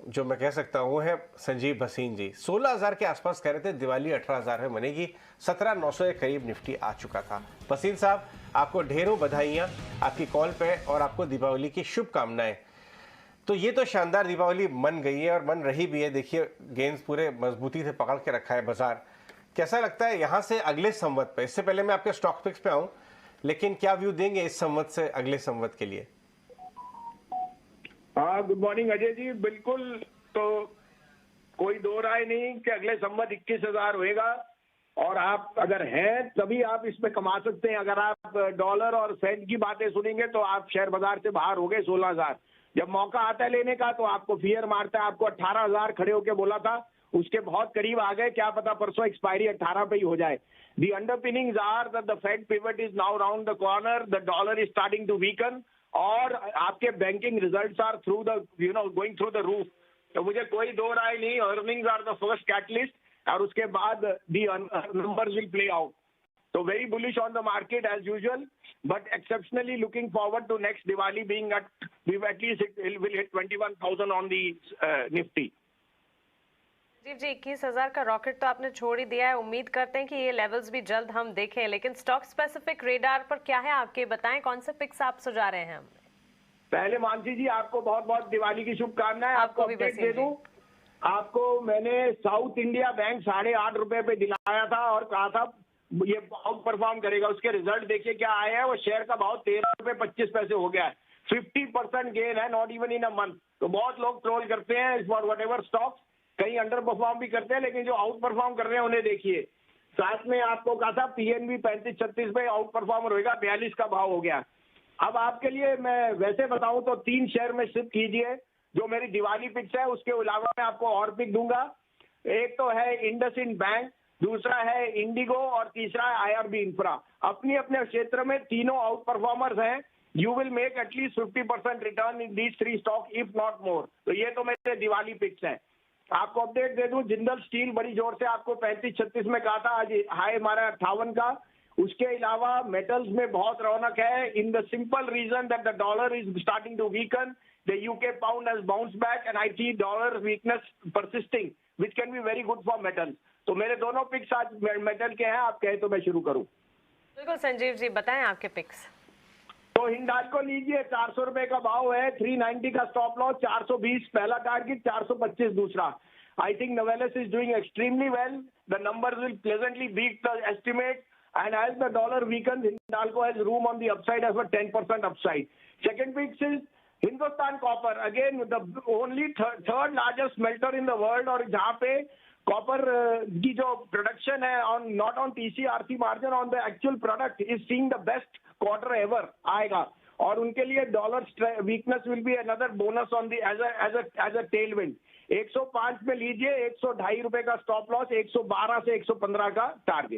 जो मैं कह सकता हूँ वो है संजीव भसीन जी। 16,000 के आसपास कह रहे थे, दिवाली 18,000 में बनेगी, 17,900 के करीब निफ्टी आ चुका था। भसीन साहब, आपको ढेरों बधाइयाँ आपकी कॉल पे और आपको दीपावली की शुभकामनाएं। तो ये तो शानदार दीपावली मन गई है और मन रही भी है। देखिए गेंस पूरे मजबूती से पकड़ के रखा है बाजार। कैसा लगता है यहाँ से अगले संवत पे? इससे पहले मैं आपके स्टॉक पिक्स पे आऊँ, लेकिन क्या व्यू देंगे इस संवत से अगले संवत के लिए? हाँ, गुड मॉर्निंग अजय जी। बिल्कुल, तो कोई दो राय नहीं कि अगले संवत 21,000 होएगा और आप अगर हैं तभी आप इसमें कमा सकते हैं। अगर आप डॉलर और सेंट की बातें सुनेंगे तो आप शेयर बाजार से बाहर हो गए। 16,000 जब मौका आता है लेने का तो आपको फियर मारता है। आपको 18,000 खड़े होके बोला था, उसके बहुत करीब आ गए। क्या पता परसों एक्सपायरी 18 पे ही हो जाए। The underpinnings are that the Fed pivot is now round the corner, the dollar is starting to weaken और आपके banking results are through the going through the roof. तो मुझे कोई दो राय नहीं, earnings are the first catalyst और उसके बाद the numbers will play out. So very bullish on the market as usual, but exceptionally looking forward to next Diwali being we've at least will hit 21,000 on the Nifty. जी 21,000 का rocket तो आपने छोड़ ही दिया है। उम्मीद करते हैं कि ये लेवल्स भी जल्द हम देखें, लेकिन स्टॉक स्पेसिफिक रेडार पर क्या है आपके, बताएं कौन से पिक्स आप सुझा रहे हैं? पहले मानसी जी आपको बहुत बहुत दिवाली की शुभकामनाएं। आपको अपडेट दे दूं, आपको मैंने साउथ इंडिया बैंक 8.5 रुपए पे दिलाया था और कहा था ये आउट परफॉर्म करेगा। उसके रिजल्ट देखिए क्या आए हैं। वो शेयर का भाव 13.25 हो गया है। 50% गेन है, not even in a month. तो बहुत लोग ट्रोल करते हैं फॉर वट एवर स्टॉक्स, कहीं अंडर परफॉर्म भी करते हैं, लेकिन जो आउट परफॉर्म कर रहे हैं उन्हें देखिए। साथ में आपको कहा था पीएनबी 35-36 पे आउट परफॉर्मर होगा, 42 का भाव हो गया। अब आपके लिए मैं वैसे बताऊं तो 3 शेयर में शिफ्ट कीजिए जो मेरी दिवाली पिक्स है। उसके अलावा मैं आपको और पिक दूंगा। एक तो है इंडसइंड बैंक, दूसरा है इंडिगो और तीसरा है आईआरबी इंफ्रा। अपने अपने क्षेत्र में तीनों आउट परफॉर्मर्स हैं। You will make at least 50% return in these 3 stock if not more. तो ये तो मेरे दिवाली पिक्स हैं। आपको अपडेट दे दूं, जिंदल स्टील बड़ी जोर से आपको 35-36 में कहा था, आज हाई हमारा 58 का। उसके अलावा मेटल्स में बहुत रौनक है in the simple reason that the dollar is starting to weaken, the UK pound has bounced back and I see dollar weakness persisting which can be very good for metals. तो मेरे दोनों pics आज metal के हैं। आप कहे तो मैं शुरू करूं? बिल्कुल संजीव जी, बताएं आपके पिक्स। तो हिंडाल्को लीजिए, 400 रुपए का भाव है, 390 का स्टॉप लॉस, 420 पहला टारगेट, 425 दूसरा। I think Novelis is doing extremely well. The numbers will pleasantly beat the estimate, and as the dollar weakens, Hindalco has room on the upside as well, 10% upside. Second pick is Hindustan Copper, again the only third largest smelter in the world, और जहाँ पे copper की जो production है on not on TCRC margin on the actual product is seeing the best quarter ever आएगा। और उनके लिए dollar weakness will be another bonus on the edge a tailwind. 105 में लीजिए, 102.5 रुपए का स्टॉप लॉस, 112 से 115 का टारगेट।